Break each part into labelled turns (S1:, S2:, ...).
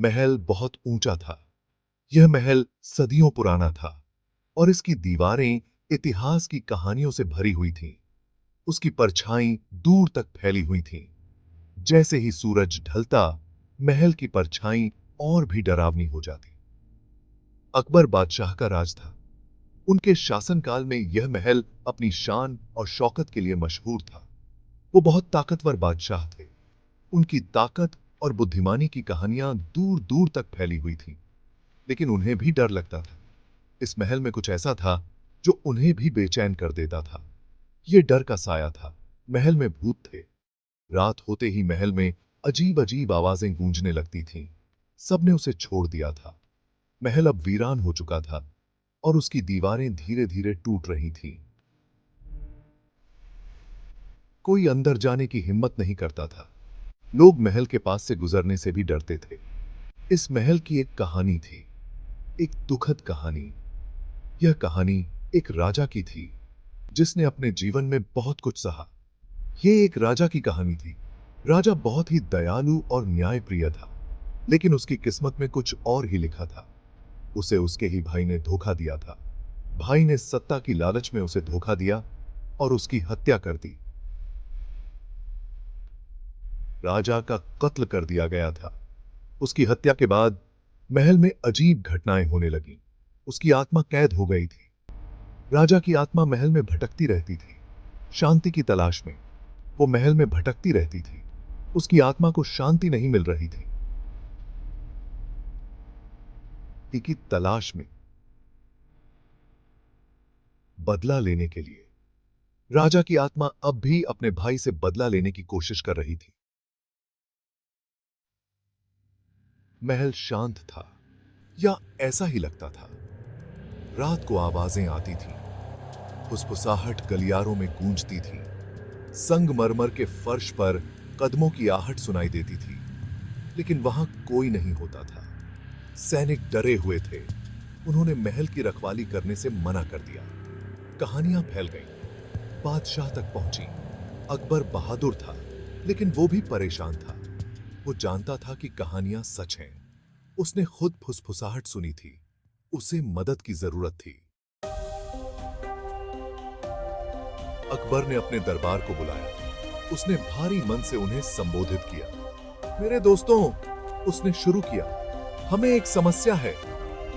S1: महल बहुत ऊंचा था। यह महल सदियों पुराना था और इसकी दीवारें इतिहास की कहानियों से भरी हुई थीं। उसकी परछाई दूर तक फैली हुई थी। जैसे ही सूरज ढलता, महल की परछाई और भी डरावनी हो जाती। अकबर बादशाह का राज था। उनके शासनकाल में यह महल अपनी शान और शौकत के लिए मशहूर था। वो बहुत ताकतवर बादशाह थे। उनकी ताकत और बुद्धिमानी की कहानियां दूर दूर तक फैली हुई थीं, लेकिन उन्हें भी डर लगता था। इस महल में कुछ ऐसा था जो उन्हें भी बेचैन कर देता था। ये डर का साया था। महल में भूत थे। रात होते ही महल में अजीब अजीब आवाजें गूंजने लगती थीं। सबने उसे छोड़ दिया था। महल अब वीरान हो चुका था और उसकी दीवारें धीरे धीरे टूट रही थीं। कोई अंदर जाने की हिम्मत नहीं करता था। लोग महल के पास से गुजरने से भी डरते थे। इस महल की एक कहानी थी, एक दुखद कहानी। यह कहानी एक राजा की थी जिसने अपने जीवन में बहुत कुछ सहा। यह एक राजा की कहानी थी। राजा बहुत ही दयालु और न्यायप्रिय था, लेकिन उसकी किस्मत में कुछ और ही लिखा था। उसे उसके ही भाई ने धोखा दिया था। भाई ने सत्ता की लालच में उसे धोखा दिया और उसकी हत्या कर दी। राजा का कत्ल कर दिया गया था। उसकी हत्या के बाद महल में अजीब घटनाएं होने लगीं। उसकी आत्मा कैद हो गई थी। राजा की आत्मा महल में भटकती रहती थी, शांति की तलाश में। वो महल में भटकती रहती थी। उसकी आत्मा को शांति नहीं मिल रही थी। की तलाश में, बदला लेने के लिए। राजा की आत्मा अब भी अपने भाई से बदला लेने की कोशिश कर रही थी। महल शांत था, या ऐसा ही लगता था। रात को आवाजें आती थीं। फुसफुसाहट गलियारों में गूंजती थी। संगमरमर के फर्श पर कदमों की आहट सुनाई देती थी, लेकिन वहां कोई नहीं होता था। सैनिक डरे हुए थे। उन्होंने महल की रखवाली करने से मना कर दिया। कहानियां फैल गईं, बादशाह तक पहुंची। अकबर बहादुर था, लेकिन वो भी परेशान था। वो जानता था कि कहानियां सच हैं। उसने खुद फुसफुसाहट सुनी थी। उसे मदद की जरूरत थी। अकबर ने अपने दरबार को बुलाया। उसने भारी मन से उन्हें संबोधित किया। मेरे दोस्तों, उसने शुरू किया, हमें एक समस्या है।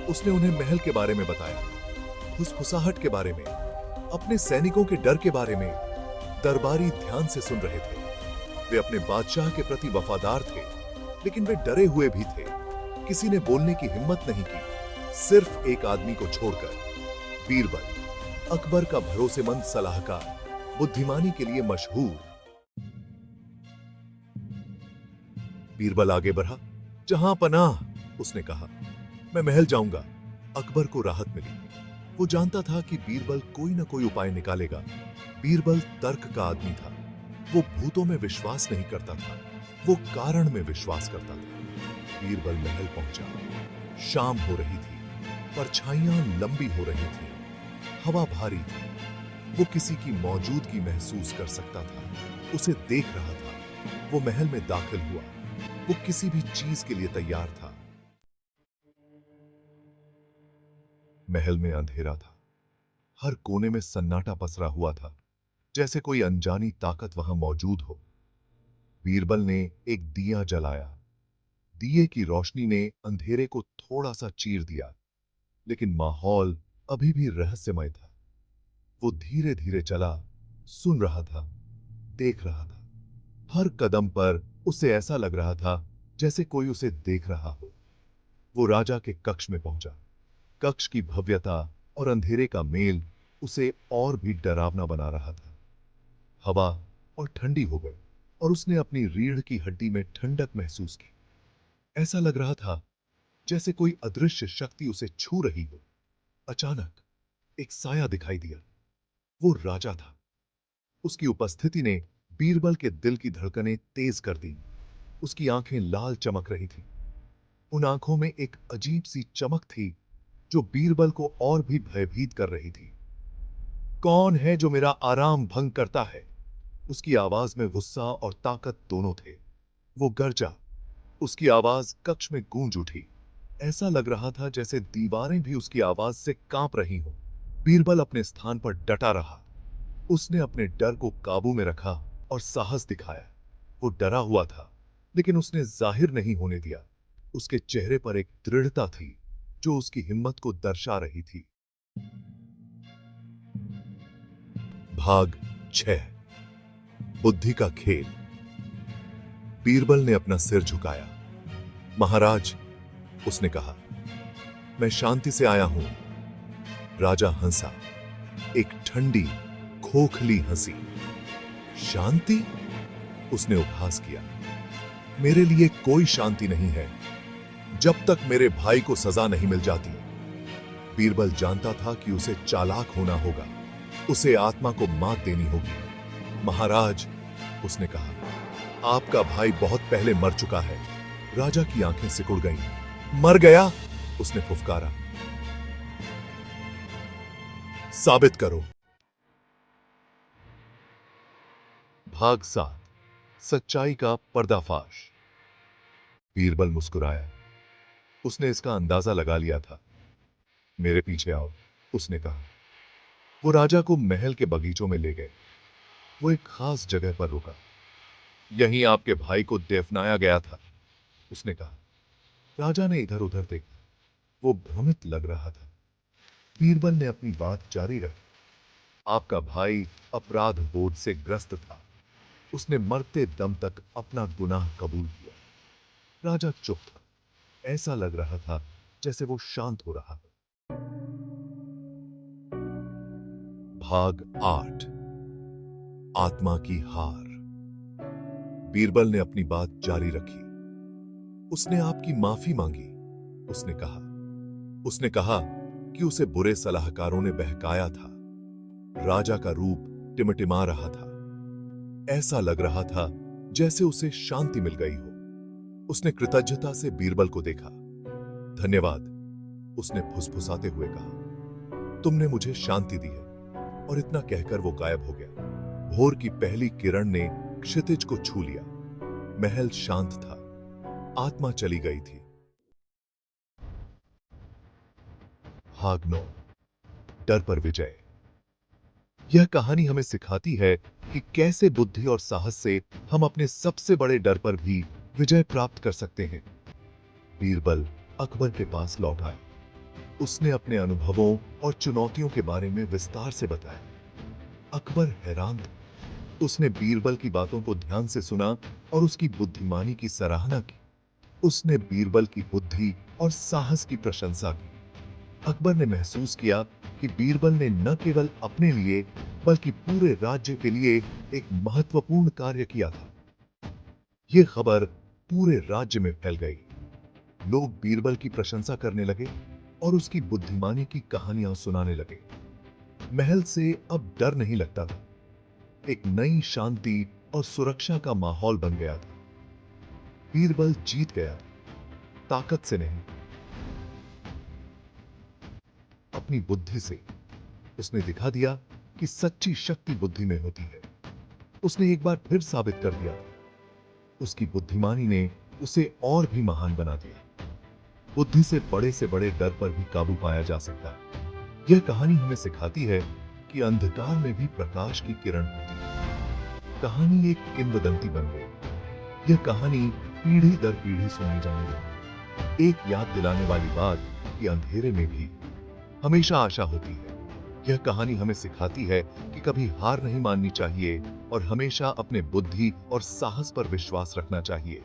S1: उसने उन्हें महल के बारे में बताया, फुसफुसाहट के बारे में, अपने सैनिकों के डर के बारे में। दरबारी ध्यान से सुन रहे थे। वे अपने बादशाह के प्रति वफादार थे, लेकिन वे डरे हुए भी थे। किसी ने बोलने की हिम्मत नहीं की, सिर्फ एक आदमी को छोड़कर, बीरबल, अकबर का भरोसेमंद सलाहकार, बुद्धिमानी के लिए मशहूर। बीरबल आगे बढ़ा। जहां पनाह, उसने कहा, मैं महल जाऊंगा। अकबर को राहत मिली। वो जानता था कि बीरबल कोई ना कोई उपाय निकालेगा। बीरबल तर्क का आदमी था। वो भूतों में विश्वास नहीं करता था, वो कारण में विश्वास करता था। बीरबल महल पहुंचा। शाम हो रही थी। परछाइयां लंबी हो रही थी। हवा भारी थी। वो किसी की मौजूदगी महसूस कर सकता था। उसे देख रहा था। वो महल में दाखिल हुआ। वो किसी भी चीज के लिए तैयार था। महल में अंधेरा था। हर कोने में सन्नाटा पसरा हुआ था, जैसे कोई अनजानी ताकत वहां मौजूद हो। बीरबल ने एक दिया जलाया। दिए की रोशनी ने अंधेरे को थोड़ा सा चीर दिया, लेकिन माहौल अभी भी रहस्यमय था। वो धीरे धीरे चला, सुन रहा था, देख रहा था। हर कदम पर उसे ऐसा लग रहा था जैसे कोई उसे देख रहा हो। वो राजा के कक्ष में पहुंचा। कक्ष की भव्यता और अंधेरे का मेल उसे और भी डरावना बना रहा था। हवा और ठंडी हो गई और उसने अपनी रीढ़ की हड्डी में ठंडक महसूस की। ऐसा लग रहा था जैसे कोई अदृश्य शक्ति उसे छू रही हो। अचानक एक साया दिखाई दिया। वो राजा था। उसकी उपस्थिति ने बीरबल के दिल की धड़कनें तेज कर दी। उसकी आंखें लाल चमक रही थीं। उन आंखों में एक अजीब सी चमक थी जो बीरबल को और भी भयभीत कर रही थी। कौन है जो मेरा आराम भंग करता है? उसकी आवाज में गुस्सा और ताकत दोनों थे। वो गरजा, उसकी आवाज कक्ष में गूंज उठी। ऐसा लग रहा था जैसे दीवारें भी उसकी आवाज से कांप रही हों। बीरबल अपने स्थान पर डटा रहा। उसने अपने डर को काबू में रखा और साहस दिखाया। वो डरा हुआ था, लेकिन उसने जाहिर नहीं होने दिया। उसके चेहरे पर एक दृढ़ता थी जो उसकी हिम्मत को दर्शा रही थी। भाग 6 बुद्धि का खेल। बीरबल ने अपना सिर झुकाया। महाराज, उसने कहा, मैं शांति से आया हूं। राजा हंसा, एक ठंडी खोखली हंसी। शांति? उसने उपहास किया। मेरे लिए कोई शांति नहीं है जब तक मेरे भाई को सजा नहीं मिल जाती। बीरबल जानता था कि उसे चालाक होना होगा, उसे आत्मा को मात देनी होगी। महाराज, उसने कहा, आपका भाई बहुत पहले मर चुका है। राजा की आंखें सिकुड़ गईं। मर गया? उसने फुफकारा। साबित करो। भाग 7 सच्चाई का पर्दाफाश। बीरबल मुस्कुराया। उसने इसका अंदाजा लगा लिया था। मेरे पीछे आओ, उसने कहा। वो राजा को महल के बगीचों में ले गए। वो एक खास जगह पर रुका। यहीं आपके भाई को दफनाया गया था, उसने कहा। राजा ने इधर उधर देखा। वो भ्रमित लग रहा था। बीरबल ने अपनी बात जारी रखी। आपका भाई अपराध बोध से ग्रस्त था। उसने मरते दम तक अपना गुनाह कबूल किया। राजा चुप था। ऐसा लग रहा था जैसे वो शांत हो रहा था। भाग 8 आत्मा की हार। बीरबल ने अपनी बात जारी रखी। उसने आपकी माफी मांगी, उसने कहा। उसने कहा कि उसे बुरे सलाहकारों ने बहकाया था। राजा का रूप टिमटिमा रहा था। ऐसा लग रहा था जैसे उसे शांति मिल गई हो। उसने कृतज्ञता से बीरबल को देखा। धन्यवाद, उसने फुसफुसाते हुए कहा। तुमने मुझे शांति दी है। और इतना कहकर वो गायब हो गया। भोर की पहली किरण ने क्षितिज को छू लिया। महल शांत था। आत्मा चली गई थी। भाग 9 डर पर विजय। यह कहानी हमें सिखाती है कि कैसे बुद्धि और साहस से हम अपने सबसे बड़े डर पर भी विजय प्राप्त कर सकते हैं। बीरबल अकबर के पास लौट आया। उसने अपने अनुभवों और चुनौतियों के बारे में विस्तार से बताया। अकबर हैरान था। उसने बीरबल की बातों को ध्यान से सुना और उसकी बुद्धिमानी की सराहना की। उसने बीरबल की बुद्धि और साहस की प्रशंसा की। अकबर ने महसूस किया कि बीरबल ने न केवल अपने लिए बल्कि पूरे राज्य के लिए एक महत्वपूर्ण कार्य किया था। यह खबर पूरे राज्य में फैल गई। लोग बीरबल की प्रशंसा करने लगे और उसकी बुद्धिमानी की कहानियां सुनाने लगे। महल से अब डर नहीं लगता था। एक नई शांति और सुरक्षा का माहौल बन गया था। बीरबल जीत गया, ताकत से नहीं, अपनी बुद्धि से। उसने दिखा दिया कि सच्ची शक्ति बुद्धि में होती है। उसने एक बार फिर साबित कर दिया। उसकी बुद्धिमानी ने उसे और भी महान बना दिया। बुद्धि से बड़े डर पर भी काबू पाया जा सकता है। यह कहानी हमें सिखाती है कि अंधकार में भी प्रकाश की किरण होती है। कहानी एक किंवदंती बन गई। यह कहानी पीढ़ी दर पीढ़ी सुनी जाने लगी। एक याद दिलाने वाली बात कि अंधेरे में भी हमेशा आशा होती है। यह कहानी हमें सिखाती है कि कभी हार नहीं माननी चाहिए और हमेशा अपने बुद्धि और साहस पर विश्वास रखना चाहिए।